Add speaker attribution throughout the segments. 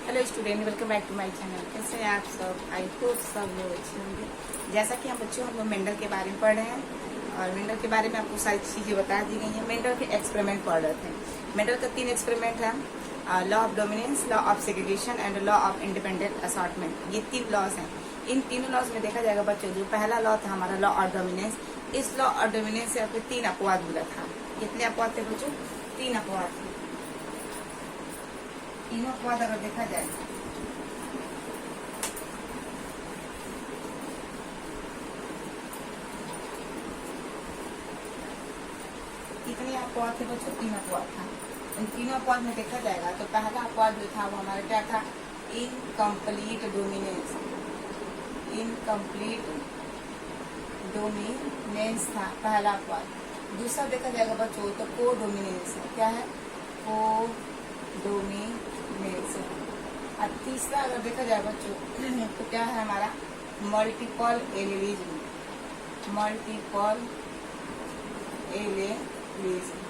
Speaker 1: Hello student, welcome back to my channel. कैसे हैं आप सब? आई होप सब लोग अच्छे होंगे। जैसा कि हम बच्चों हम लोग मेंडल के बारे में पढ़ रहे हैं और मेंडल के बारे में आपको सारी चीज़ें बता दी गई हैं। मेंडल के एक्सपेरिमेंट पढ़ रहे थे। मेंडल का 3 एक्सपेरिमेंट है, law of dominance, law of segregation and law of independent assortment. ये 3 लॉज हैं। इन तीनों लॉज में देखा जाएगा बच्चों, जो पहला लॉ था हमारा लॉ ऑफ डोमिनेंस, इस लॉ ऑफ डोमिनेंस से आपके 3 अपवाद मिला था। कितने अपवाद थे बच्चों? 3 अपवाद थे। तीनों अपवाद अगर देखा जाए कितने अपवाद थे बच्चों? 3 अपवाद था। इन तीनों अपवाद में देखा जाएगा तो पहला अपवाद जो था वो हमारा क्या था? Incomplete dominance. इनकम्प्लीट डोमिनेंस था पहला अपवाद। दूसरा देखा जाएगा बच्चों तो को डोमिनेंस है। क्या है? को डोमिनेंस। और तीसरा अगर देखा जाए बच्चों तो क्या है हमारा? Multiple allelism. Multiple allelism.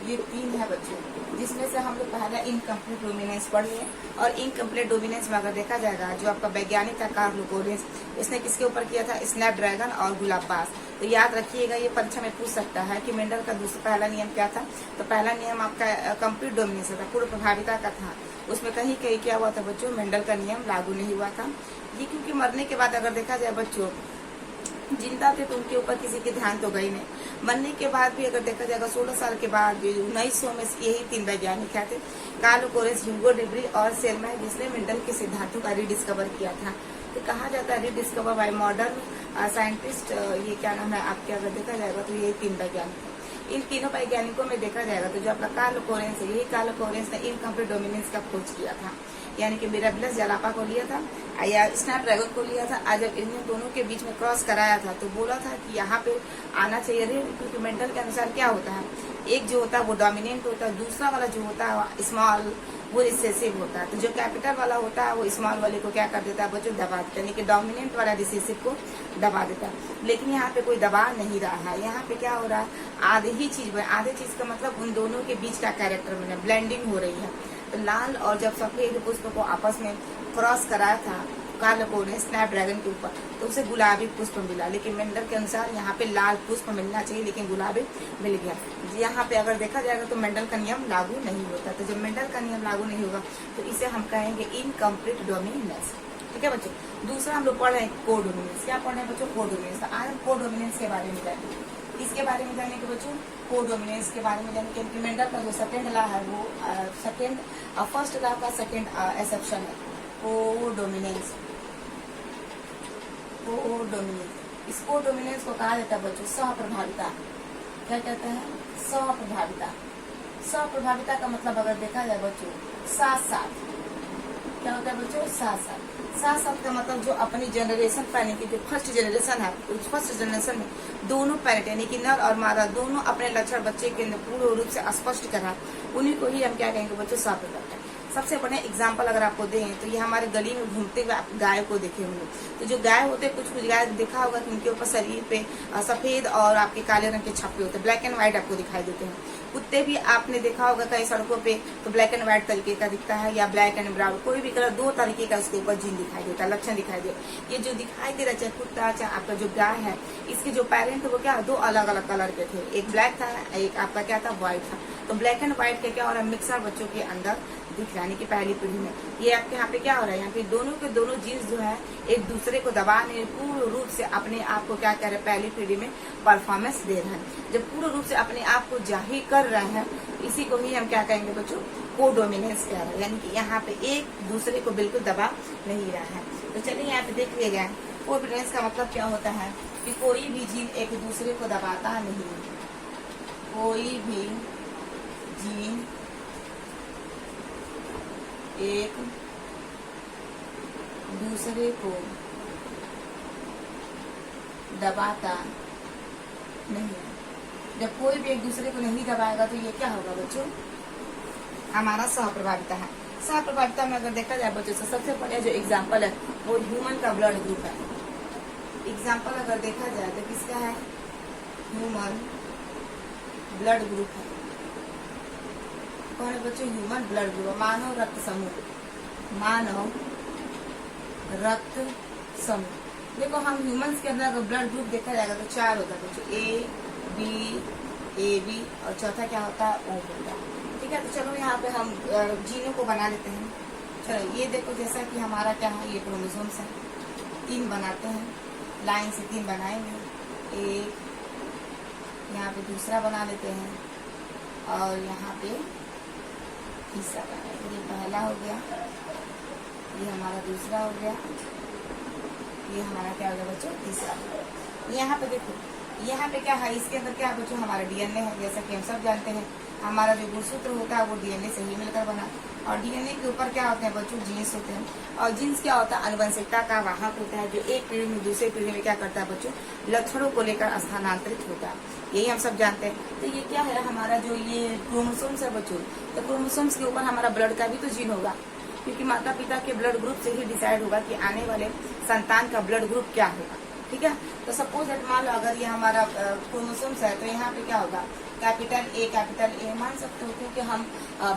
Speaker 1: ये 3 है बच्चों, जिसमें से हम लोग पहला इनकम्प्लीट डोमिनेंस पढ़िए। और इनकम्प्लीट डोमिनेंस में अगर देखा जाएगा, जो आपका वैज्ञानिक था कार्ल लोरेंत्ज़, इसने किसके ऊपर किया था? स्नैपड्रैगन और गुलाबबाज। तो याद रखिएगा, ये परीक्षा में पूछ सकता है कि मेंडल का पहला नियम क्या था। तो पहला नियम आपका कंप्लीट डोमिनेंस था, पूर्ण प्रभाविता का था। उसमें कहीं कहीं क्या हुआ था बच्चों? मेंडल का नियम लागू नहीं हुआ था। ये क्योंकि मरने के बाद अगर देखा जाए बच्चों, जिंदा थे तो उनके ऊपर किसी के ध्यान तो गई नहीं। मरने के बाद भी अगर देखा जाएगा 16 साल के बाद 1900 में यही 3 वैज्ञानिक थे, कार्ल लोरेंत्ज़, ह्यूगो डेब्री और सेलमैन, जिसने मेंडल के सिद्धांतों का रिडिस्कवर किया था। तो कहा जाता है रिडिस्कवर बाय मॉडर्न साइंटिस्ट। ये क्या नाम है आपके? अगर देखा जाएगा तो ये 3 वैज्ञानिक है। इन तीनों वैज्ञानिकों में देखा जाएगा तो जो आपका कार्ल लोरेंत्ज़ है, यही कार्ल लोरेंत्ज़ ने इनकम्प्लीट डोमिनेंस का खोज किया था। यानी कि मिराबिलस जलापा को लिया था या स्नैपड्रैगन को लिया था। आज जब इन दोनों के बीच में क्रॉस कराया था तो बोला था कि यहाँ पे आना चाहिए। क्योंकि मेंडल के अनुसार क्या होता है, एक जो होता है वो डोमिनेंट होता है, दूसरा वाला जो होता है स्मॉल वो रिसेसिव होता है। तो जो कैपिटल वाला होता है वो स्मॉल वाले को क्या कर देता है बच्चों? दबा देता है, यानी कि डोमिनेंट वाला रिसेसिव को दबा देता है। लेकिन यहाँ पे कोई दबा नहीं रहा है। यहाँ पे क्या हो रहा है? आधे ही चीज में, आधे चीज का मतलब उन दोनों के बीच का कैरेक्टर में ब्लेंडिंग हो रही है। तो लाल और जब सफेद पुष्प को आपस में क्रॉस कराया था कार्ल लोरेंत्ज़ स्नैपड्रैगन के ऊपर, तो उसे गुलाबी पुष्प मिला। लेकिन मेंडल के अनुसार यहाँ पे लाल पुष्प मिलना चाहिए, लेकिन गुलाबी मिल गया। यहाँ पे अगर देखा जाएगा तो मेंडल का नियम लागू नहीं होता। तो जब मेंडल का नियम लागू नहीं होगा तो इसे हम कहेंगे इनकम्प्लीट डोमिनेंस। ठीक है बच्चों। दूसरा हम लोग पढ़ रहे हैं को डोमिनेंस। क्या पढ़ रहे हैं बच्चों? को डोमिनेंस। आज हम को डोमिनेंस के बारे में जानेंगे। इसके बारे में जाने के बच्चों को डोमिनेंस के बारे में जाने के मेंडल का जो सेकेंड लॉ है वो फर्स्ट लॉ का सेकेंड एक्सेप्शन है को डोमिनेंस। को डोमिनेंस, इस को डोमिनेंस को कहा जाता है बच्चों सहप्रभाविता। क्या कहते हैं? सहप्रभाविता। सहप्रभाविता का मतलब अगर देखा जाए बच्चों साथ साथ, क्या होता है बच्चों? साथ साथ। साथ साथ का मतलब जो अपनी जनरेशन यानी कि जो फर्स्ट जनरेशन है, उस फर्स्ट जनरेशन में दोनों पेरेंट यानी कि नर और मादा दोनों अपने लक्षण बच्चे के पूर्ण रूप से स्पष्ट करा, उन्हीं को ही हम क्या कहेंगे बच्चों? सहप्रभाविता। सबसे बढ़िया एग्जाम्पल अगर आपको दें तो ये हमारे गली में घूमते हुए आप गाय को देखे होंगे। तो जो गाय होते हैं, कुछ गाय देखा होगा कि उनके ऊपर शरीर पे सफेद और आपके काले रंग के छप्पे होते हैं, ब्लैक एंड व्हाइट आपको दिखाई देते हैं। कुत्ते भी आपने देखा होगा कई सड़कों पे तो ब्लैक एंड व्हाइट तरीके का दिखता है या ब्लैक एंड ब्राउन, कोई भी कलर 2 तरीके का उसके ऊपर जीन दिखाई देता है, लक्षण दिखाई देता। ये जो दिखाई दे रहा चाहे कुत्ता चाहे आपका जो गाय है, इसके जो पेरेंट वो क्या 2 अलग अलग कलर के थे, एक ब्लैक था एक आपका क्या था? व्हाइट था। तो ब्लैक एंड व्हाइट का क्या हो रहा है? मिक्सर बच्चों के अंदर दिख रहा है कि पहली पीढ़ी में ये आपके यहाँ पे क्या हो रहा है? यहाँ पे दोनों के दोनों जीन्स जो है एक दूसरे को दबाने पूर्ण रूप से अपने आप को क्या कर रहे हैं? पहली पीढ़ी में परफॉर्मेंस दे रहे हैं। जब पूर्ण रूप से अपने आप को जाहिर कर रहे हैं, इसी को ही हम क्या कहेंगे बच्चों? को डोमिनेंस कह रहे हैं। यानी कि यहाँ पे एक दूसरे को बिल्कुल दबा नहीं रहा है। तो चलिए यहाँ पे देख लिएगा को डोमिनेंस का मतलब क्या होता है कि कोई भी जीन एक दूसरे को दबाता नहीं। कोई भी जीन एक दूसरे को दबाता नहीं। जब कोई भी एक दूसरे को नहीं दबाएगा तो ये क्या होगा बच्चों? हमारा सहप्रभाविता है। सहप्रभाविता में अगर देखा जाए बच्चों से सबसे बढ़िया जो एग्जाम्पल है वो ह्यूमन का ब्लड ग्रुप है। एग्जाम्पल अगर देखा जाए तो किसका है? ह्यूमन ब्लड ग्रुप है। कौन है बच्चों? ह्यूमन ब्लड ग्रुप, मानव रक्त समूह। मानव रक्त समूह। देखो हम ह्यूमंस के अंदर अगर ब्लड ग्रुप देखा जाएगा तो 4 होता है बच्चों, ए बी और चौथा क्या होता है, ओ होता है। ठीक है, तो चलो यहाँ पे हम जीनों को बना लेते हैं। चलो ये देखो, जैसा कि हमारा क्या है, ये क्रोमोसोम्स है, 3 बनाते हैं, लाइन से 3 बनाएंगे। एक यहाँ पे दूसरा बना लेते हैं और यहाँ पे तीसरा बनाएंगे। ये पहला हो गया, ये हमारा दूसरा हो गया, ये हमारा क्या हो गया बच्चों, तीसरा। यहाँ पे देखो, यहाँ पे क्या है, इसके अंदर क्या है बच्चों, हमारा डीएनए है। जैसा कि हम सब जानते हैं, हमारा जो गुणसूत्र होता है वो डीएनए से ही मिलकर बना, और डीएनए के ऊपर क्या होते हैं बच्चों, जीन्स होते हैं। और जीन्स क्या होता है, आनुवंशिकता का वाहक होता है, जो एक पीढ़ी में दूसरे पीढ़ी में क्या करता है बच्चों, लक्षणों को लेकर स्थानांतरित होता है। यही हम सब जानते हैं। तो ये क्या है, हमारा जो ये क्रोमोसोम्स है बच्चों, तो क्रोमोसोम्स के ऊपर हमारा ब्लड का भी तो जीन होगा, क्योंकि माता पिता के ब्लड ग्रुप से ही डिसाइड होगा कि आने वाले संतान का ब्लड ग्रुप क्या होगा। ठीक है, तो सपोज दैट मान लो अगर ये हमारा क्रोमोसोम्स है, तो यहाँ पे क्या होगा, कैपिटल ए मान सकते हो, क्योंकि हम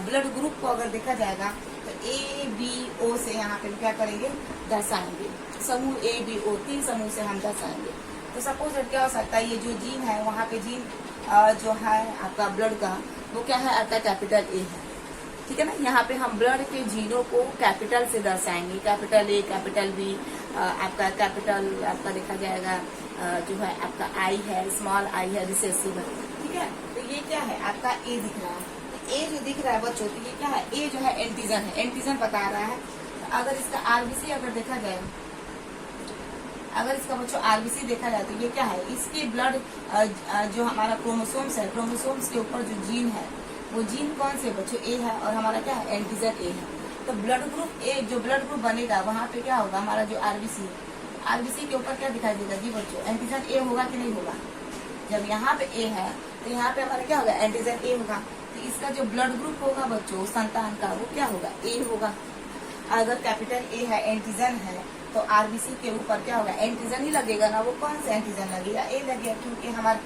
Speaker 1: ब्लड ग्रुप को अगर देखा जाएगा तो ए बी ओ से यहाँ पे क्या करेंगे, दर्शाएंगे। समूह ए बी ओ 3 समूह से हम दर्शाएंगे। तो सपोज दैट क्या हो सकता है, ये जो जीन है वहाँ पे जीन जो है आपका ब्लड का, वो क्या है, आपका कैपिटल ए है। ठीक है ना, यहाँ पे हम ब्लड के जीनों को कैपिटल से दर्शाएंगे, कैपिटल ए, कैपिटल बी, आपका कैपिटल आपका देखा जाएगा जो है आपका आई है, स्मॉल आई है, रिसेसिव है। ठीक है, तो ये क्या है, आपका ए दिख रहा है। तो ए जो दिख रहा है बच्चों, तो ये क्या है, ए जो है एंटीजन है, एंटीजन बता रहा है। तो अगर इसका आरबीसी अगर देखा जाए, अगर इसका बच्चों आरबीसी देखा जाए, तो ये क्या है, इसके ब्लड जो हमारा क्रोमोसोम्स है, क्रोमोसोम्स के ऊपर जो जीन है, वो जीन कौन से बच्चों, ए है, और हमारा क्या है, एंटीजन ए है। तो ब्लड ग्रुप ए, जो ब्लड ग्रुप बनेगा वहाँ पे क्या होगा, हमारा जो आरबीसी है, आरबीसी के ऊपर क्या दिखाई देगा जी बच्चों, एंटीजन ए होगा कि नहीं होगा। जब यहाँ पे ए है तो यहाँ पे हमारा क्या होगा, एंटीजन ए होगा। तो इसका जो ब्लड ग्रुप होगा बच्चों संतान का, वो क्या होगा, ए होगा। अगर कैपिटल ए है, एंटीजन है, तो आरबीसी के ऊपर क्या होगा, एंटीजन ही लगेगा ना। वो कौन सा एंटीजन लगेगा, ए लगेगा, क्योंकि हमारा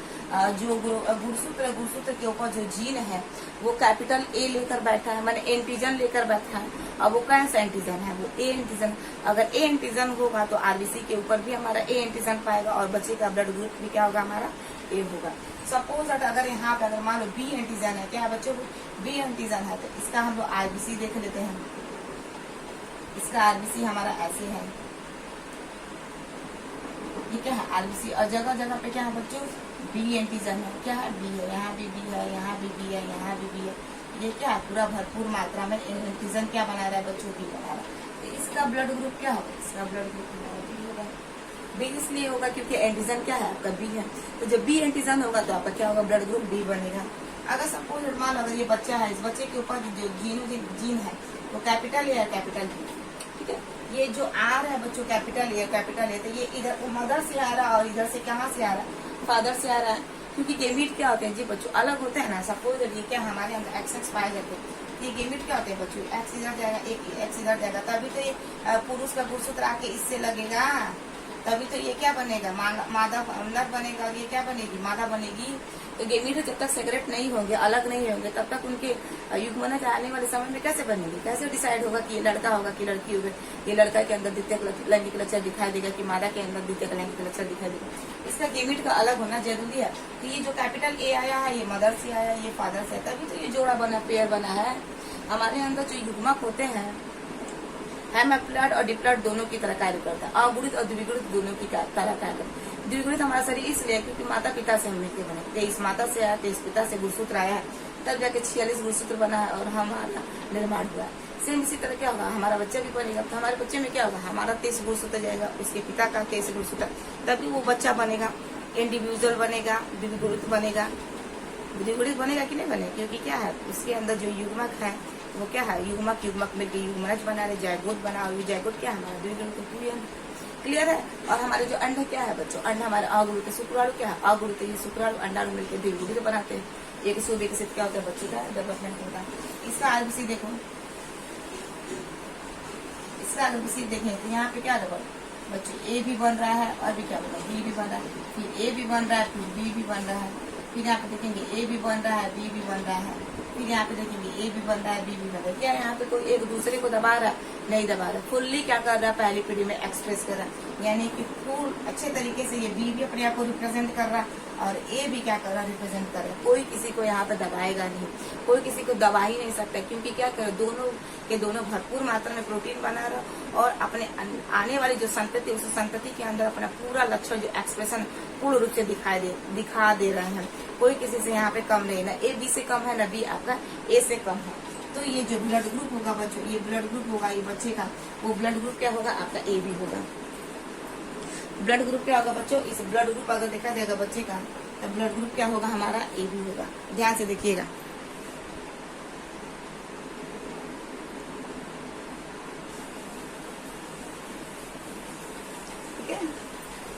Speaker 1: जो गुणसूत्र के ऊपर जो जीन है वो कैपिटल ए लेकर बैठा है, माने एंटीजन लेकर बैठा है। अब वो कौन सा एंटीजन है, वो ए एंटीजन। अगर ए एंटीजन होगा तो आरबीसी के ऊपर भी हमारा ए एंटीजन पाएगा, और बच्चे का ब्लड ग्रुप भी क्या होगा, हमारा ए होगा। सपोज अगर यहाँ पे अगर मान लो बी एंटीजन है, क्या बच्चों, बी एंटीजन है, तो इसका हम लोग आरबीसी देख लेते हैं। इसका आरबीसी हमारा ऐसे है, ये क्या है, आरबीसी। और जगह जगह पे क्या है बच्चों, बी एंटीजन है, क्या है, बी है, यहाँ भी बी है, यहाँ भी बी है, यहाँ भी बी है। ये क्या है, पूरा भरपूर मात्रा में एंटीजन क्या बना रहा है बच्चों, बी बना रहा है। तो इसका ब्लड ग्रुप क्या होगा, इसका ब्लड ग्रुप हमारा बी होगा। बी इसलिए होगा क्योंकि एंटीजन क्या है, आपका बी है। तो जब बी एंटीजन होगा तो आपका क्या होगा, ब्लड ग्रुप बी बनेगा। अगर सपोज मान अगर ये बच्चा है, इस बच्चे के ऊपर जो जीन है वो कैपिटल ए है, कैपिटल बी। ठीक है, ये जो आर है बच्चों, कैपिटल ए, कैपिटल ए, तो ये इधर मदर से आ रहा है, और इधर से कहाँ से आ रहा है, फादर से आ रहा है। क्योंकि गेमीट क्या होते हैं जी बच्चों, अलग होते हैं ना। सपोज ये क्या हमारे अंदर एक्स पाए जाते हैं, ये गेमीट क्या होते हैं बच्चों, एक्स इधर जाएगा, एक एक्स इधर जाएगा, तभी तो ये पुरुष का गुणसूत्र आके इससे लगेगा, तभी तो ये क्या बनेगा, मादा नर बनेगा, ये क्या बनेगी, मादा बनेगी। तो गेमीट जब तक सेपरेट नहीं होंगे, अलग नहीं होंगे, तब तक उनके युग्मनज आने वाले समय में कैसे बनेंगे, कैसे डिसाइड होगा कि ये लड़का होगा कि लड़की होगी। ये लड़का के अंदर द्वितीयक लैंगिक लक्षण दिखाई देगा कि मादा के अंदर द्वितीयक लैंगिक लक्षण दिखाई देगा। इसका गेमीट का अलग होना जरूरी है। तो ये जो कैपिटल ए आया है, ये मदर से आया, ये फादर से, तभी तो ये जोड़ा बना, पेयर बना है। हमारे अंदर जो युग्मक होते हैं, हेमैप्लॉइड और डिप्लॉइड दोनों की तरह कार्य करता है, अगुणित और द्विगुणित दोनों की तरह कार्य करता है। द्विगुणित हमारा शरीर इसलिए क्योंकि माता पिता से हम मिलकर बने, 23 माता से आया, 23 पिता से गुणसूत्र आया है, तब जाके 46 गुणसूत्र बना है और हमारा निर्माण हुआ है। सेम इसी तरह क्या होगा, हमारा बच्चा भी बनेगा, तो हमारे बच्चे में क्या होगा, हमारा 23 गुणसूत्र जाएगा, उसके पिता का 23 गुणसूत्र, तभी वो बच्चा बनेगा, इंडिविजुअल बनेगा, द्विगुणित बनेगा। द्विगुणित बनेगा कि नहीं बनेगा, क्योंकि क्या है, उसके अंदर जो युग्मक है वो क्या है, युग्मक मिलकर युग्मनज बना रहे, जायगोट बना, और जायगोट क्या है, हमारा द्विगुणित। क्लियर है। और हमारे जो अंड क्या है बच्चों, अंड हमारे अगुणित, शुक्राणु क्या है, अगुणित, ये शुक्राणु अंडाणु मिलकर द्विगुणित बनाते हैं। एक सुविकसित क्या होता है बच्चों का डेवलपमेंट होता है। इसका आरबीसी देखो, इसका आरबीसी देखें तो यहाँ पे क्या होगा बच्चों, ए भी बन रहा है, और भी क्या बना, बी भी बन रहा है, फिर ए भी बन रहा है, फिर बी भी बन रहा है, फिर यहाँ पे देखेंगे ए भी बन रहा है, बी भी बन रहा है, फिर यहाँ पे देखेंगे ए भी बन रहा है, बी भी बन रहा है। क्या यहाँ पे कोई एक दूसरे को दबा रहा है? नहीं दबा रहा, फुल्ली क्या कर रहा है, पहली पीढ़ी में एक्सप्रेस कर रहा है। यानी कि फुल अच्छे तरीके से ये बी भी अपने आप को रिप्रेजेंट कर रहा है और ए भी क्या कर रहा है, रिप्रेजेंट कर रहा है। कोई किसी को यहाँ पे दबाएगा नहीं, कोई किसी को दबा ही नहीं सकता, क्योंकि क्या करे, दोनों के दोनों भरपूर मात्रा में प्रोटीन बना रहा और अपने आने वाली जो संतति, उस संतति के अंदर अपना पूरा लक्षण जो एक्सप्रेशन पूर्ण रूप से दिखा दे रहे हैं। कोई किसी से यहाँ पे कम नहीं, ना ए बी से कम है, ना बी आपका ए से कम है। तो ये जो ब्लड ग्रुप होगा बच्चों, ये ब्लड ग्रुप होगा ये बच्चे का, वो ब्लड ग्रुप क्या होगा, आपका ए बी होगा। ब्लड ग्रुप क्या होगा बच्चों, इस ब्लड ग्रुप अगर देखा जाएगा बच्चे का, तो ब्लड ग्रुप क्या होगा, हमारा ए बी होगा। ध्यान से देखिएगा। ठीक है,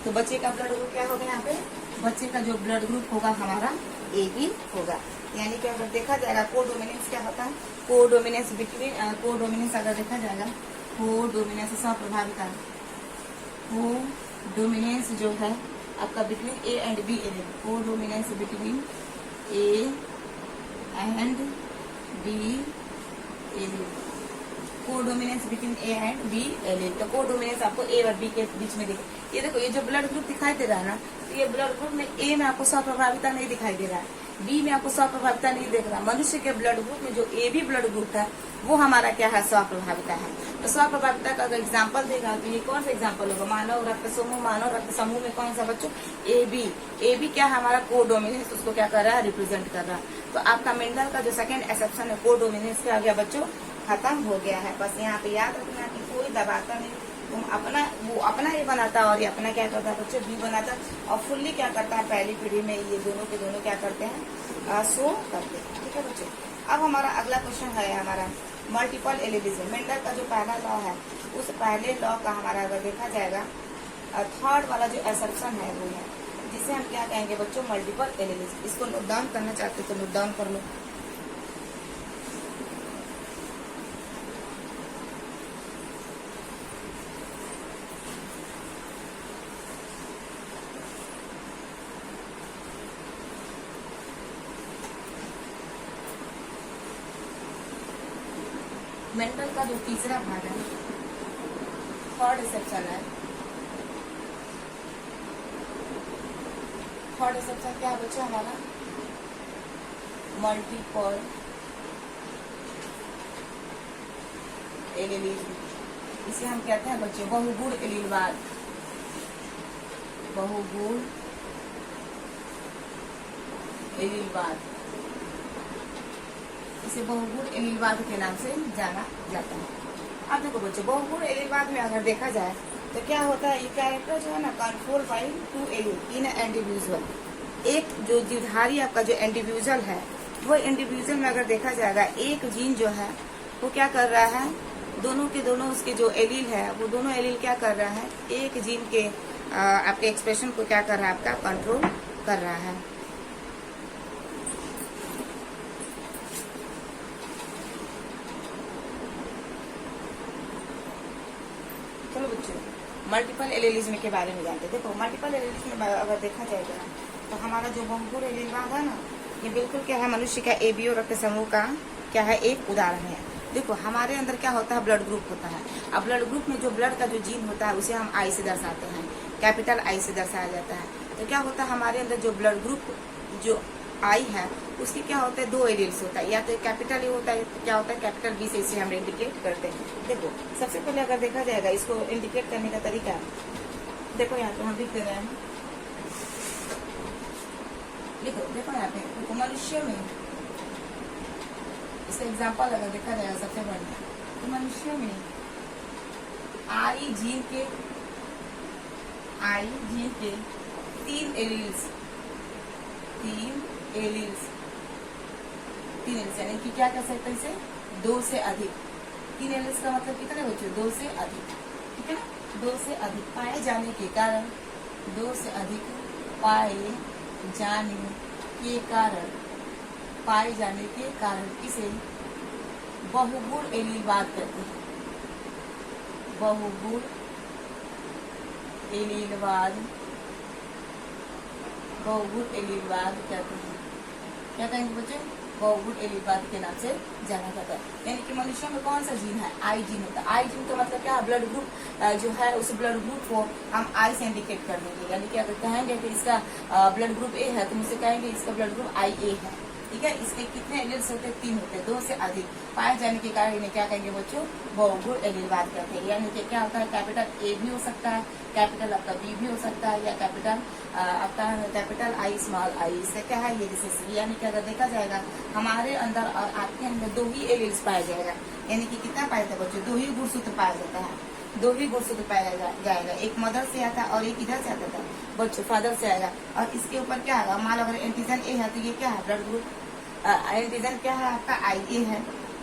Speaker 1: तो बच्चे का ब्लड ग्रुप क्या होगा, यहाँ पे बच्चे का जो ब्लड ग्रुप होगा हमारा ए बी होगा। यानी कि अगर देखा जाएगा कोडोमिनेंस क्या होता है, कोडोमिनेंस बिटवीन, कोडोमिनेंस अगर देखा जाएगा, कोडोमिनेंस स्वप्रभाविता, कोडोमिनेंस जो है आपका between A and B allele, codominance between A and B allele, codominance between A and B allele. तो कोडोमिनेंस आपको ए और बी के बीच में दिखे। ये देखो, ये जो ब्लड ग्रुप दिखाई दे रहा है ना, तो ये ब्लड ग्रुप में ए में आपको स्वप्रभाविता नहीं दिखाई दे रहा है, बी में आपको स्वप्रभाविता नहीं देख रहा। मनुष्य के ब्लड ग्रुप में जो ए बी ब्लड ग्रुप है वो हमारा क्या है, स्वप्रभाविता है। तो स्वप्रभाविता का अगर एग्जाम्पल देगा तो ये कौन सा एग्जाम्पल होगा, मानव रक्त समूह, मानव रक्त समूह में कौन सा बच्चों, ए बी। ए बी क्या हमारा कोडोमिनेंस, उसको क्या कर रहा है, रिप्रेजेंट कर रहा है। तो आपका मेंडल का जो सेकंड एक्सेप्शन है कोडोमिनेंस क्या आ गया बच्चों, खत्म हो गया है। बस यहाँ पे याद रखना कि कोई दबाता नहीं, तुम अपना, वो अपना ये बनाता और ये अपना क्या करता है बच्चों, बी बनाता और फुल्ली क्या करता है, पहली पीढ़ी में ये दोनों के दोनों क्या करते हैं, शो करते हैं। ठीक है बच्चों, अब हमारा अगला क्वेश्चन है हमारा मल्टीपल एलिलिज्म। मेंडल का जो पहला लॉ है, उस पहले लॉ का हमारा अगर देखा जाएगा थर्ड वाला जो असर्प्शन है वो है, जिसे हम क्या कहेंगे बच्चों, मल्टीपल एलिलिज्म। इसको नोट डाउन करना चाहते तो नोट डाउन कर लो। मेंडल का जो तीसरा भाग है, थर्ड एक्सेप्शन है, थर्ड एक्सेप्शन क्या है बच्चों हमारा, मल्टीपल एलिलिज्म। इसे हम कहते हैं बच्चों बहुगुण एलीलवाद, बहुगुण एलीलवाद। इसे बहुगुण एलीलवाद के नाम से जाना जाता है। अब देखो बच्चों, बहुगुण एलीलवाद में अगर देखा जाए तो क्या होता है, ये कैरेक्टर जो है ना, control by two allele in individual. एक जो जीवधारी आपका जो इंडिविजुअल है, वो इंडिविजुअल में अगर देखा जाएगा, एक जीन जो है वो क्या कर रहा है, दोनों के दोनों उसके जो एलील है, वो दोनों एलील क्या कर रहा है, एक जीन के आपके एक्सप्रेशन को क्या कर रहा है, आपका कंट्रोल कर रहा है। चलो बच्चों, मल्टीपल एलिलिज्म के बारे में जानते हैं। देखो, मल्टीपल एलिलिज्म में अगर देखा जाएगा तो हमारा जो बहुगुण एलीलवाद है ना, ये बिल्कुल क्या है, मनुष्य का एबीओ रक्त समूह का क्या है, एक उदाहरण है। देखो, हमारे अंदर क्या होता है, ब्लड ग्रुप होता है। अब ब्लड ग्रुप में जो ब्लड का जो जीन होता है उसे हम आई से दर्शाते हैं, कैपिटल आई से दर्शाया जाता है। तो क्या होता है, हमारे अंदर जो ब्लड ग्रुप जो आई है उसकी क्या होता है, दो एलील्स होता है, या तो कैपिटल ए होता है, क्या होता है कैपिटल बी से इसे हम इंडिकेट करते हैं। देखो, सबसे पहले अगर देखा जाएगा इसको इंडिकेट करने का तरीका, देखो यहाँ पे हम लिख दे रहे हैं, देखो यहाँ पे, देखो मनुष्य में, इसका एग्जाम्पल अगर देखा जाएगा सबसे बढ़िया, तो मनुष्य में आई जीन के तीन एलील्स यानी कि क्या कह सकते हैं इसे, दो से अधिक। तीन एलील्स का मतलब कितने बच्चों, दो से अधिक। ठीक है ना, दो से अधिक पाए जाने के कारण, दो से अधिक पाए जाने के कारण इसे बहुगुण एलीलवाद कहते हैं। बहुगुण एलीलवाद कहते हैं। क्या कहेंगे बच्चे, बहुगुण एलिलवाद के नाम से जाना जाता है। यानी कि मनुष्यों में कौन सा जीन है, आई जीन होता है। आई जीन का मतलब क्या है, ब्लड ग्रुप जो है उस ब्लड ग्रुप को हम आई से इंडिकेट कर देंगे। यानी कि अगर कहेंगे कि इसका ब्लड ग्रुप ए है तो मुझसे कहेंगे इसका ब्लड ग्रुप आई ए है, ठीक है। इसके कितने एलिल्स होते हैं, 3 होते हैं, 2 से अधिक पाए जाने के कारण इन्हें क्या कहेंगे बच्चों, बहुगुण एलिलवाद कहते हैं। यानी कि क्या होता है, कैपिटल ए भी हो सकता है, कैपिटल आपका बी भी हो सकता है, या कैपिटल आपका कैपिटल आई स्मॉल आई। इससे क्या है, ये रिसेसिव। यानी कि अगर देखा जाएगा हमारे अंदर और आपके अंदर 2 ही एलिल्स पाया जाएगा। यानी कि कितना पाया जाता है बच्चों, 2 ही गुणसूत्र पाया जाता है, 2 ही गुणसूत्र पाया जाएगा। एक मदर से आता है और एक इधर से आता था बच्चों, फादर से आएगा। और इसके ऊपर क्या है, मान लो अगर एंटीजन ए है तो ये क्या है, ब्लड ग्रुप एंटीजन क्या है आपका आई ए है।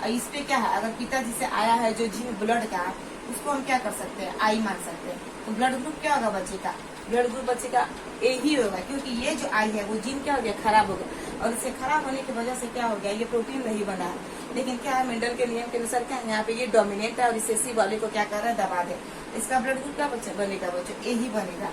Speaker 1: इस पे क्या है, अगर पिताजी से आया है जो जीन ब्लड का, उसको हम क्या कर सकते हैं, आई मान सकते हैं। तो ब्लड ग्रुप क्या होगा बच्चे का, ब्लड ग्रुप बच्चे का ए ही होगा, क्योंकि ये जो आई है वो जीन क्या हो गया, खराब हो गया। और इसे खराब होने की वजह से क्या हो गया, ये प्रोटीन नहीं बना है। लेकिन क्या है, मेंडल के नियम के अनुसार क्या है, यहाँ पे ये डोमिनेंट है और रिसेसिव वाले को क्या कर रहा है, दबा दे। इसका ब्लड ग्रुप क्या बच्चा बनेगा बच्चों, ए ही बनेगा।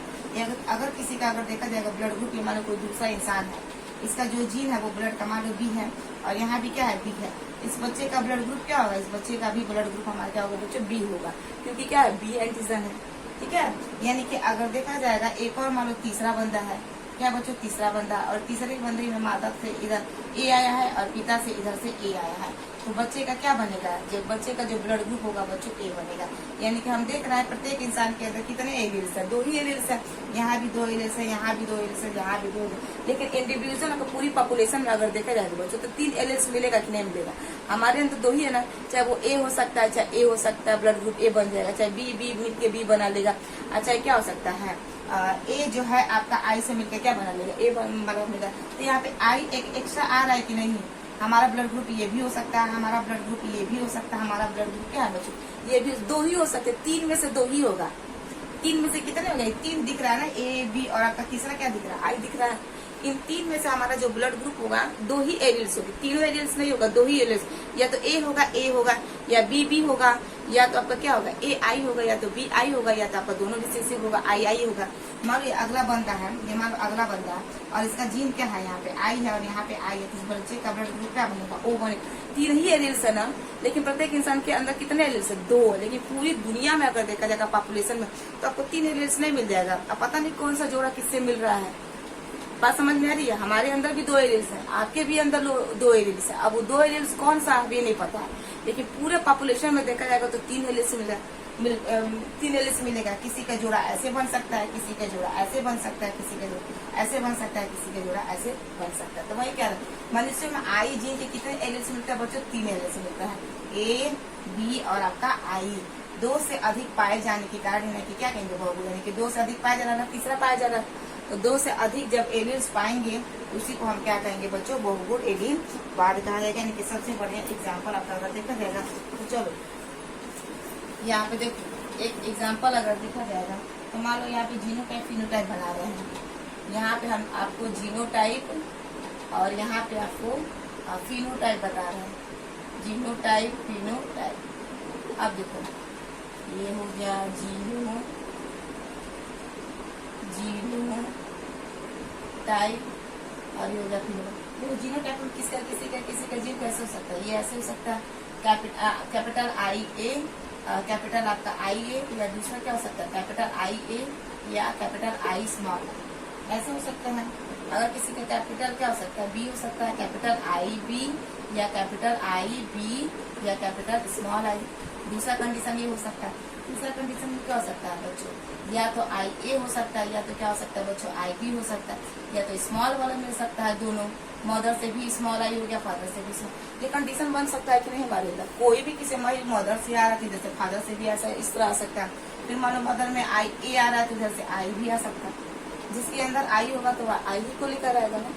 Speaker 1: अगर किसी का अगर देखा जाएगा ब्लड ग्रुप, ये मान लो कोई दूसरा इंसान है, इसका जो जीन है वो ब्लड का मान लो बी है, और यहाँ भी क्या है, बी है। इस बच्चे का ब्लड ग्रुप क्या होगा, इस बच्चे का भी ब्लड ग्रुप हमारा क्या होगा बच्चों, बी होगा, क्योंकि क्या है, बी एंटीजन है, ठीक है। यानी कि अगर देखा जाएगा एक और मान लो तीसरा बंदा है, क्या बच्चों, तीसरा बंदा, और तीसरे बंदे में माता से इधर ए आया है और पिता से इधर से ए आया है, तो बच्चे का क्या बनेगा, जो बच्चे का जो ब्लड ग्रुप होगा बच्चों ए बनेगा। यानी कि हम देख रहे हैं प्रत्येक इंसान के अंदर कितने एलिल्स है, 2 ही एलिल्स है। यहाँ भी 2 एलिल्स है, यहाँ भी 2 एलिल्स है, यहाँ भी 2। लेकिन इंडिविजुअल अगर पूरी पॉपुलेशन में अगर देखा जाए बच्चों तो 3 एलिल्स मिलेगा कि नहीं मिलेगा। हमारे अंदर 2 ही है ना, चाहे वो ए हो सकता है, चाहे ए हो सकता है, ब्लड ग्रुप ए बन जाएगा, चाहे बी मिल के बी बना लेगा, चाहे क्या हो सकता है, ए जो है आपका आई से मिलकर क्या बना लेगा, ए बना लेगा। तो यहाँ पे आई एक एक्स्ट्रा आ रहा है कि नहीं, हमारा ब्लड ग्रुप ये भी हो सकता है, हमारा ब्लड ग्रुप ये भी हो सकता है, हमारा ब्लड ग्रुप क्या है बच्चों, ये भी 2 ही हो सकते हैं। 3 में से 2 ही होगा। 3 में से कितने हो गए, 3 दिख रहा है ना, ए बी, और आपका तीसरा क्या दिख रहा है, आई दिख रहा है। इन 3 में से हमारा जो ब्लड ग्रुप होगा 2 ही एलिल्स होगी, 3 एलिल्स नहीं होगा, 2 ही एलिल्स। या तो ए होगा, या बी होगा, या तो आपका क्या होगा, ए आई होगा, या तो बी आई होगा, या तो आपका दोनों रिसेसिव होगा, आई होगा। मान लो ये अगला बंदा है, ये मान लो अगला बंदा है, और इसका जीन क्या है, यहाँ पे आई है और यहाँ पे आई है, तो इस बच्चे का ब्लड ग्रुप क्या बनेगा, ओ बनेगा। 3 ही एलिल्स है ना, लेकिन प्रत्येक इंसान के अंदर कितने एलिल्स है, 2। लेकिन पूरी दुनिया में अगर देखा जाएगा पॉपुलेशन में, तो आपको 3 एलिल्स नहीं मिल जाएगा। अब पता नहीं कौन सा जोड़ा किससे मिल रहा है, बात समझ में आ रही है। हमारे अंदर भी 2 एलिल्स है, आपके भी अंदर 2 एलिल्स है। अब वो 2 एलिल्स कौन सा भी नहीं पता है, लेकिन पूरे पॉपुलेशन में देखा जाएगा तो 3 एलिल्स मिलेगा, 3 एलिल्स मिलेगा। किसी का जोड़ा ऐसे बन सकता है, किसी का जोड़ा ऐसे बन सकता है, किसी का जोड़ा ऐसे बन सकता है, किसी का जोड़ा ऐसे बन सकता है। तो वही क्या है, मनुष्य में आई जीन के कितने एलिल्स मिलता है बच्चों, 3 एलिल्स मिलता है, ए बी और आपका आई। 2 से अधिक पाए जाने के कारण है कि क्या कहेंगे, बहुगुण। यानी कि 2 से अधिक पाया जा रहा है, तीसरा पाया जा रहा है, तो 2 से अधिक जब एलिल्स पाएंगे उसी को हम क्या कहेंगे बच्चों, बहुगुण एलिलवाद कहा जाएगा। यानी कि सबसे बढ़िया एग्जाम्पल आपका अगर देखा जाएगा तो चलो यहाँ पे देखो एक एग्जाम्पल अगर देखा जाएगा तो मान लो यहाँ पे जीनोटाइप फिनोटाइप बना रहे हैं। यहाँ पे हम आपको जीनोटाइप और यहाँ पे आपको फिनोटाइप बता रहे हैं, जीनोटाइप फिनोटाइप। अब देखो ये हो गया जीनो टाइप और ये हो गया फिनोटाइप। देखो जीनोटाइप में किसी का जीन कैसे हो सकता है, ये ऐसे हो सकता है, कैपिटल आई ए, कैपिटल आपका आई ए, या दूसरा क्या हो सकता है, कैपिटल आई ए या कैपिटल आई स्मॉल, ऐसे हो सकते हैं। अगर किसी का कैपिटल क्या हो सकता है, बी हो सकता है, कैपिटल आई बी या कैपिटल आई बी या कैपिटल स्मॉल आई। दूसरा कंडीशन ये हो सकता है। तीसरा कंडीशन में क्या हो सकता है बच्चों, या तो आई ए हो सकता है, या तो क्या हो सकता है बच्चों, आई बी हो सकता है, या तो स्मॉल वाला मिल सकता है, दोनों मदर से भी स्मॉल आई हो गया, फादर से भी स्मॉल। ये कंडीशन बन सकता है कि नहीं हमारे अंदर, कोई भी किसी मदर से आ रहा था, जैसे फादर से भी ऐसा इस तरह आ सकता है। फिर मान लो मदर में आई ए आ रहा है तो इधर से आई भी आ सकता है। जिसके अंदर आई होगा तो वह आई ही को लेकर आएगा ना।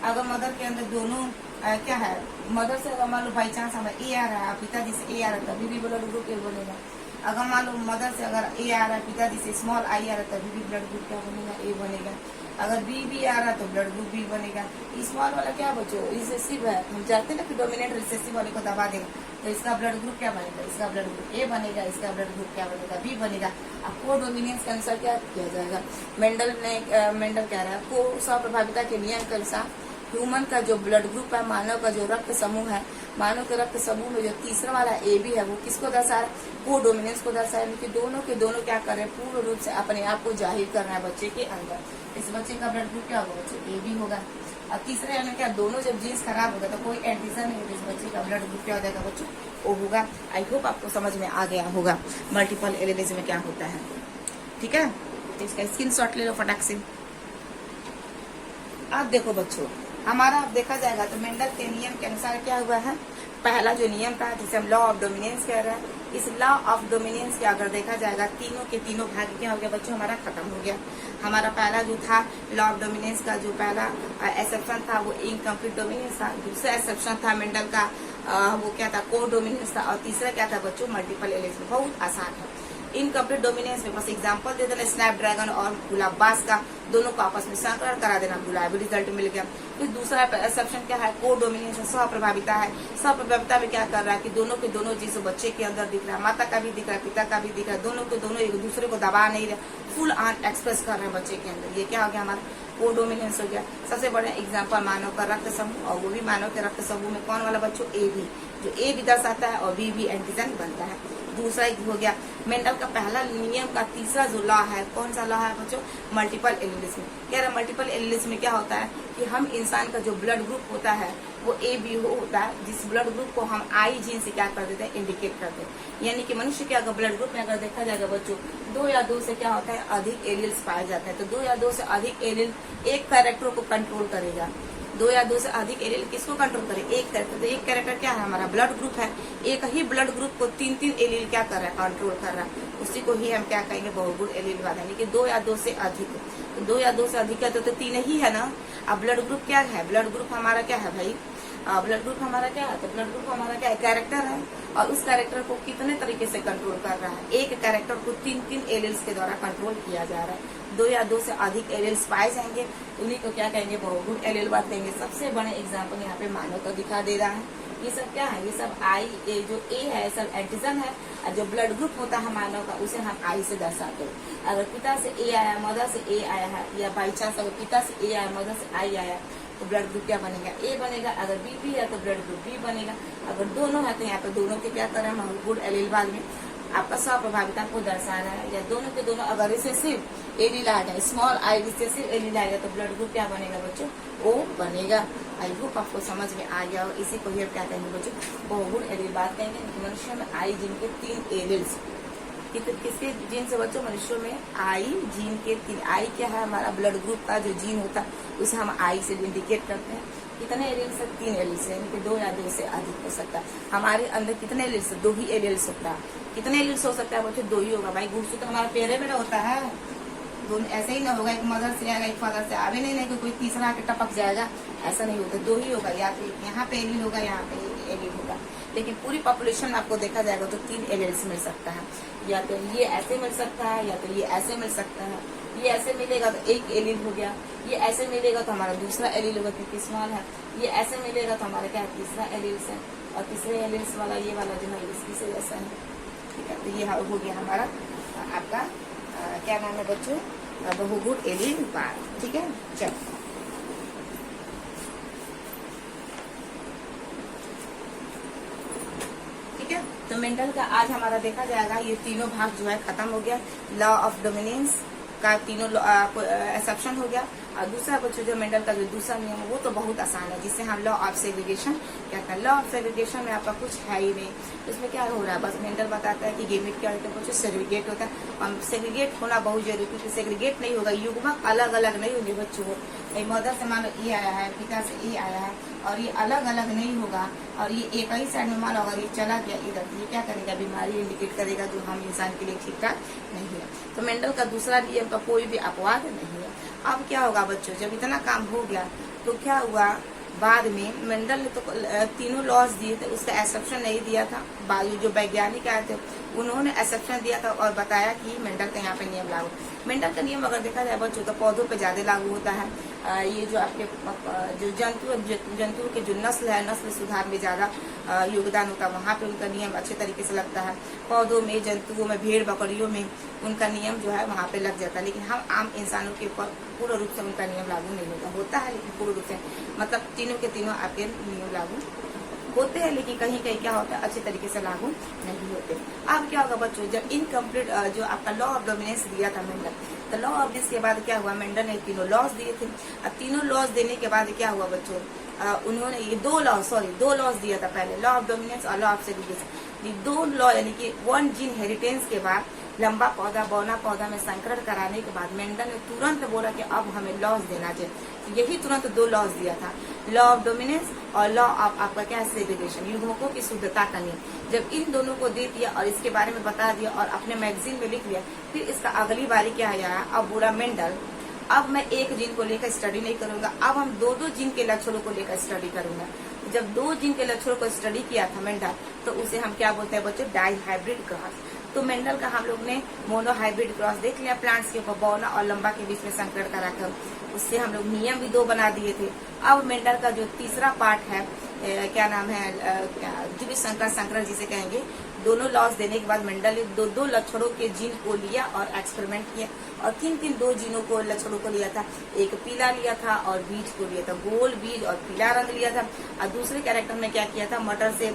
Speaker 1: अगर मदर के अंदर दोनों क्या है, मदर से अगर मान लो बाई चांस हमें ए आ रहा है, पिताजी से ए आ रहा है, तभी भी ब्लड ग्रुप ए बनेगा। अगर मान लो मदर से अगर ए आ रहा है, पिताजी से स्मॉल आई आ रहा है, तभी भी ब्लड ग्रुप क्या बनेगा, ए बनेगा। अगर बी भी आ रहा है तो ब्लड ग्रुप बी बनेगा। स्मॉल वाला क्या बच्चों, रिसेसिव है, हम चाहते हैं ना कि डोमिनेंट रिसेसिव वाले को दबा देगा, तो इसका ब्लड ग्रुप क्या बनेगा, इसका ब्लड ग्रुप ए बनेगा, इसका ब्लड ग्रुप क्या बनेगा, बी बनेगा। अब को डोमिनेंस के अनुसार क्या किया जाएगा, मेंडल कह रहा है को स्वप्रभाविता के नियम के अनुसार ह्यूमन का जो ब्लड ग्रुप है, मानव का जो रक्त समूह है, मानव के रक्त समूह में जो तीसरा वाला AB है वो किसको दर्शा रहा है? कोडोमिनेंस को दर्शा रहा है। दोनों के दोनों क्या कर रहे हैं? पूर्ण रूप से अपने आप को जाहिर कर रहा है बच्चे के अंदर। इस बच्चे का ब्लड ग्रुप क्या होगा बच्चे? AB होगा। और तीसरे यानी क्या, दोनों जब जीन्स खराब होगा तो कोई एंटीजन नहीं है, इस बच्चे का ब्लड ग्रुप क्या हो जाएगा बच्चों? O होगा। आई होप आपको समझ में आ गया होगा मल्टीपल एलिलिज्म में क्या होता है। ठीक है, तो इसका स्क्रीनशॉट ले लो फटाक से। अब देखो बच्चों, हमारा अब देखा जाएगा तो मेंडल के नियम के अनुसार क्या हुआ है? पहला जो नियम था जिसे हम लॉ ऑफ डोमिनेंस कह रहे हैं, इस लॉ ऑफ डोमिनेंस के अगर देखा जाएगा तीनों के तीनों भाग क्या हो गया बच्चों? हमारा खत्म हो गया। हमारा पहला जो था लॉ ऑफ डोमिनेंस का जो पहला एक्सेप्शन था वो इनकम्प्लीट डोमिनेंस था। दूसरा एक्सेप्शन था मेंडल का वो क्या था? को डोमिनेंस था। और तीसरा क्या था बच्चों? Multiple allelism. बहुत आसान है। इनकम्प्लीट डोमिनेंस में बस एग्जांपल दे देना, स्नैपड्रैगन और गुलाबबाज का, दोनों को आपस में संकरण करा देना, गुलाबी रिजल्ट मिल गया। फिर दूसरा एक्सेप्शन क्या है? को डोमिनेंस, स्वप्रभाविता है। स्वप्रभाविता में क्या कर रहा है कि दोनों के दोनों चीज बच्चे के अंदर दिख रहा है, माता का भी दिख रहा है, पिता का भी दिख रहा है, दोनों के दोनों एक दूसरे को दबा नहीं रहे, फुल ऑन एक्सप्रेस कर रहे हैं बच्चे के अंदर। ये क्या हो गया? हमारा को डोमिनेंस हो गया। सबसे बड़ा एग्जाम्पल मानव का रक्त समूह, और वो भी मानव के रक्त समूह में कौन वाला बच्चों? AB, जो A भी दर्शाता है और B भी एंटीजन बनता है। दूसरा हो गया मेंडल का पहला नियम का तीसरा जो लॉ है, कौन सा लॉ है बच्चों? Multiple allelism. कह रहे मल्टीपल एलिलिज्म में क्या होता है कि हम इंसान का जो ब्लड ग्रुप होता है वो AB होता है, जिस ब्लड ग्रुप को हम I जीन से क्या कर देते हैं? इंडिकेट करते हैं। यानी कि मनुष्य के अगर ब्लड ग्रुप में अगर देखा जाएगा बच्चों, 2 या 2 से क्या होता है? अधिक एलिल्स पाए जाते हैं। तो 2 या 2 से अधिक एलिल एक कैरेक्टर को कंट्रोल करेगा। 2 या 2 से अधिक एलिल किसको कंट्रोल करे? एक कैरेक्टर। तो एक कैरेक्टर क्या है? हमारा ब्लड ग्रुप है। एक ही ब्लड ग्रुप को 3-3 एलिल क्या कर रहा है? कंट्रोल कर रहा है। उसी को ही हम क्या कहेंगे? बहुगुण एलिल वाला, यानी कि 2 या 2 से अधिक। तो 2 या 2 से अधिक है तो 3 ही है ना। अब ब्लड ग्रुप क्या है? ब्लड ग्रुप हमारा क्या है भाई? ब्लड ग्रुप हमारा क्या है? तो ब्लड ग्रुप हमारा क्या है? कैरेक्टर है। और उस कैरेक्टर को कितने तरीके से कंट्रोल कर रहा है? एक कैरेक्टर को 3-3 एलिल्स के द्वारा कंट्रोल किया जा रहा है। 2 या 2 से अधिक एलिल्स पाए जाएंगे, उन्हीं को क्या कहेंगे? बहुगुण एलिल बात कहेंगे। सबसे बड़े एग्जाम्पल यहाँ पे मानव का दिखा दे रहा है। ये सब क्या है? ये सब जो A है सब एंटीजन है, और जो ब्लड ग्रुप होता है मानव का उसे हम I से दर्शाते हैं। अगर पिता से A आया, मदर से A आया है, या बाई चांस अगर पिता से A आया, मदर से I आया, तो ब्लड ग्रुप क्या बनेगा? A बनेगा। अगर B है तो ब्लड ग्रुप B बनेगा। अगर दोनों है तो यहाँ पे दोनों के क्या कर रहे हैं? गुड एलिल बाद में आपका स्वप्रभाविता को दर्शा रहा है। या दोनों के दोनों अगर रिसेसिव एलिल आ जाए, स्मॉल I रिसेसिव एलिल आएगा तो ब्लड ग्रुप क्या बनेगा बच्चों? O बनेगा। आई होप आपको समझ में आ गया। और इसी को ही क्या कहेंगे बच्चों? बहुगुण एलिल बात कहेंगे। मनुष्य में I जीन के 3 एलिल्स, किसके जीन से बच्चों? मनुष्यों में I जीन के 3। I क्या है? हमारा ब्लड ग्रुप का जो जीन होता है उसे हम I से इंडिकेट करते हैं। कितने एलिल्स से? 3 एलिल्स से, यानी कि 2 या 2 से अधिक हो सकता है। हमारे अंदर कितने एलिल्स? 2 ही एलिल्स होता है। कितने एलिल्स हो सकता है बच्चों? 2 ही होगा भाई। गुणसूत्र हमारे पैरे में होता है, दोनों ऐसे ही ना होगा, एक मदर से आएगा एक फादर से आवे नहीं कि कोई तीसरा आके टपक जाएगा, ऐसा नहीं होता। 2 ही होगा, या तो यहाँ पे एलिल होगा, यहाँ पे एलिल होगा। लेकिन पूरी पॉपुलेशन में आपको देखा जाएगा तो 3 एलिल्स मिल सकता है। या तो ये ऐसे मिल सकता है, या तो ये ऐसे मिल सकता है। ये ऐसे मिलेगा तो 1 एलिल हो गया, ये ऐसे मिलेगा तो हमारा दूसरा एलिल होगा क्योंकि स्मॉल है, ये ऐसे मिलेगा तो हमारा क्या है? तीसरा एलिल्स है। और तीसरे एलिल्स वाला ये वाला जो है इसकी से जैसा है। ठीक है, तो ये हो गया हमारा आपका क्या नाम है बच्चों? बहुगुण एलिल बार। ठीक है, चलो तो मेंडल का आज हमारा देखा जाएगा ये तीनों भाग जो है खत्म हो गया। लॉ ऑफ डोमिनेंस का तीनों एक्सेप्शन हो गया। और दूसरा बच्चों जो मेंडल का जो दूसरा नियम है वो तो बहुत आसान है, जिसे हम लॉ ऑफ सेग्रीगेशन कहते हैं। लॉ ऑफ सेग्रीगेशन में आपका कुछ है ही नहीं। इसमें क्या हो रहा है? बस मेंडल बताता है कि गेमेट क्या होता है बच्चों? सेग्रीगेट होता है। और सेग्रीगेट होना बहुत जरूरी, क्योंकि सेग्रीगेट नहीं होगा, युग्मक अलग अलग नहीं होंगे बच्चों को। मदर से मान लो E आया है, पिता से E आया है, और ये अलग अलग नहीं होगा। और ये एक ही साइड में मान लो अगर ये चला गया इधर, ये क्या करेगा? बीमारी इंडिकेट करेगा जो हम इंसान के लिए ठीक ठाक नहीं है। तो मेंडल का दूसरा नियम का कोई भी अपवाद नहीं है। अब क्या होगा बच्चों? जब इतना काम हो गया तो क्या हुआ? बाद में मेंडल ने तो तीनों लॉज दिए थे, उसका एक्सेप्शन नहीं दिया था। जो वैज्ञानिक आए थे उन्होंने एक्सेप्शन दिया था और बताया कि मेंडल का यहाँ पे नियम लागू। मेंडल का नियम अगर देखा जाए बच्चों तो पौधों पे ज्यादा लागू होता है। ये जो आपके जो जंतु के जो नस्ल है, नस्ल सुधार में ज्यादा योगदान होता है, वहाँ पे उनका नियम अच्छे तरीके से लगता है। पौधों में, जंतुओं में, भेड़ बकरियों में उनका नियम जो है वहाँ पे लग जाता है। लेकिन हम आम इंसानों के ऊपर पूर्ण रूप से उनका नियम लागू नहीं होता है, लेकिन पूर्ण रूप से मतलब तीनों के तीनों आपके नियम लागू होते हैं, लेकिन कहीं कहीं क्या होता है अच्छे तरीके से लागू नहीं होते। अब क्या होगा बच्चों, जब इनकम्प्लीट जो आपका लॉ ऑफ डोमिनेंस दिया था मेंडल, तो लॉ ऑफ दिस के बाद क्या हुआ, मेंडल ने तीनों लॉज दिए थे। अब तीनों लॉज देने के बाद क्या हुआ बच्चों, उन्होंने ये दो लॉज दिया था पहले, लॉ ऑफ डोमिनेंस और लॉ ऑफ सेग्रीगेशन। ये दो लॉ यानी कि वन जीन हेरिटेंस के बाद लंबा पौधा बौना पौधा में संकरण कराने के बाद मेंडल ने तुरंत बोला कि अब हमें लॉज देना चाहिए। तो यही तुरंत दो लॉज दिया था, लॉ ऑफ डोमिनेंस और लॉ ऑफ आपका क्या है सेग्रीगेशन, युग्मकों की शुद्धता का नियम। जब इन दोनों को दे दिया और इसके बारे में बता दिया और अपने मैगजीन में लिख लिया, फिर इसका अगली बारी क्या आया, अब बोला मेंडल अब मैं एक जीन को लेकर स्टडी नहीं करूंगा, अब हम दो जीन के लक्षणों को लेकर स्टडी करूंगा। जब दो जीन के लक्षणों को स्टडी किया था मेंडल, तो उसे हम क्या बोलते हैं बच्चों, डाई हाइब्रिड क्रॉस। तो मेंडल का हम लोग ने मोनो हाइब्रिड क्रॉस देख लिया, प्लांट्स के ऊपर बौना और लंबा के बीच में संकरण कराकर, उससे हम लोग नियम भी दो बना दिए थे। अब मेंडल का जो तीसरा पार्ट है क्या नाम है, द्विसंकर संकरण जिसे कहेंगे, दोनों लॉस देने के बाद मेंडल ने दो लक्षणों के जीन को लिया और एक्सपेरिमेंट किया, और किन दो जीनों को लक्षणों को लिया था, एक पीला लिया था और बीज को लिया था, गोल बीज और पीला रंग लिया था। और दूसरे कैरेक्टर में क्या किया था, मटर से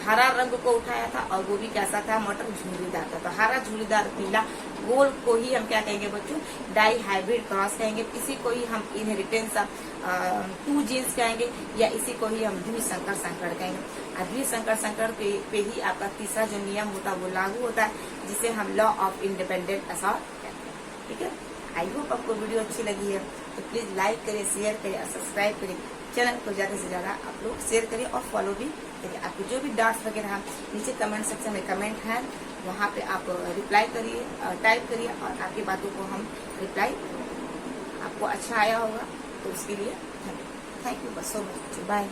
Speaker 1: हरा रंग को उठाया था, और वो भी कैसा था, मटर झूलीदार था। तो हरा झूलीदार पीला गोल को ही हम क्या कहेंगे बच्चों, डाई हाइब्रिड क्रॉस कहेंगे। इसी को ही हम इनहेरिटेंस टू जीन्स कहेंगे, या इसी को ही हम द्विसंकर संकरण कहेंगे। द्विसंकर संकरण पे ही आपका तीसरा जो नियम होता है वो लागू होता है, जिसे हम लॉ ऑफ इंडिपेंडेंट असॉर्ट कहते हैं। ठीक है, आई होप आपको वीडियो अच्छी लगी है, तो प्लीज लाइक करें, शेयर करें और सब्सक्राइब करें। चैनल को ज्यादा से ज्यादा आप लोग शेयर करें और फॉलो भी करिए। आपको जो भी डाउट्स वगैरह नीचे कमेंट सेक्शन में कमेंट है, वहाँ पे आप रिप्लाई करिए, टाइप करिए, और आपकी बातों को हम रिप्लाई आपको अच्छा आया होगा तो उसके लिए thank you so much, bye.